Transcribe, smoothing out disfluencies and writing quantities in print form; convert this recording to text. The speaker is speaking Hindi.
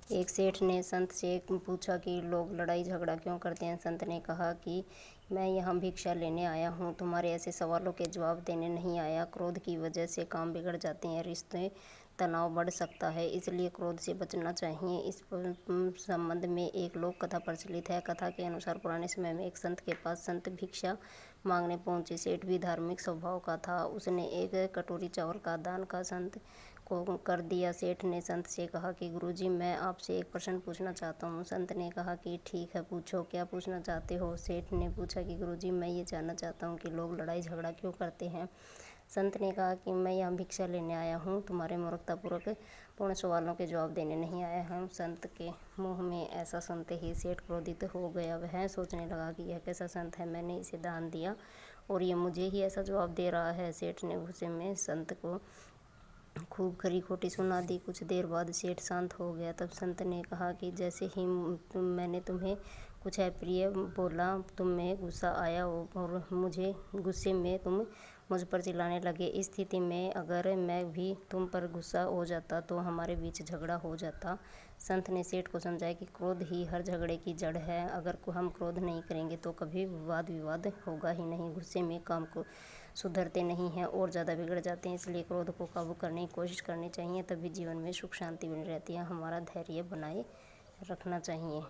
एक सेठ ने संत से पूछा कि लोग लड़ाई झगड़ा क्यों करते हैं। संत ने कहा कि मैं यहाँ भिक्षा लेने आया हूँ, तुम्हारे ऐसे सवालों के जवाब देने नहीं आया। क्रोध की वजह से काम बिगड़ जाते हैं, रिश्ते तनाव बढ़ सकता है, इसलिए क्रोध से बचना चाहिए। इस संबंध में एक लोक कथा प्रचलित है। कथा के अनुसार पुराने समय में एक संत के पास संत भिक्षा मांगने पहुंचे। सेठ भी धार्मिक स्वभाव का था, उसने एक कटोरी चावल का दान का संत को कर दिया। सेठ ने संत से कहा कि गुरुजी, मैं आपसे एक प्रश्न पूछना चाहता हूँ। संत ने कहा कि ठीक है, पूछो, क्या पूछना चाहते हो। सेठ ने पूछा कि गुरुजी, मैं ये जानना चाहता हूँ कि लोग लड़ाई झगड़ा क्यों करते हैं। संत ने कहा कि मैं यहाँ भिक्षा लेने आया हूँ, तुम्हारे मूर्खतापूर्ण सवालों के जवाब देने नहीं आया हूँ। संत के मुंह में ऐसा सुनते ही सेठ क्रोधित हो गया। वह सोचने लगा कि यह कैसा संत है, मैंने इसे दान दिया और ये मुझे ही ऐसा जवाब दे रहा है। सेठ ने गुस्से में संत को खूब खरी खोटी सुना दी। कुछ देर बाद सेठ शांत हो गया। तब संत ने कहा कि जैसे ही मैंने तुम्हें कुछ अप्रिय बोला, तुम्हें गुस्सा आया और मुझे गुस्से में तुम मुझ पर चिल्लाने लगे। इस स्थिति में अगर मैं भी तुम पर गुस्सा हो जाता तो हमारे बीच झगड़ा हो जाता। संत ने सेठ को समझाया कि क्रोध ही हर झगड़े की जड़ है। अगर हम क्रोध नहीं करेंगे तो कभी वाद विवाद होगा ही नहीं। गुस्से में काम को सुधरते नहीं हैं और ज़्यादा बिगड़ जाते हैं, इसलिए क्रोध को काबू करने की कोशिश करनी चाहिए, तभी जीवन में सुख शांति बनी रहती है। हमारा धैर्य बनाए रखना चाहिए।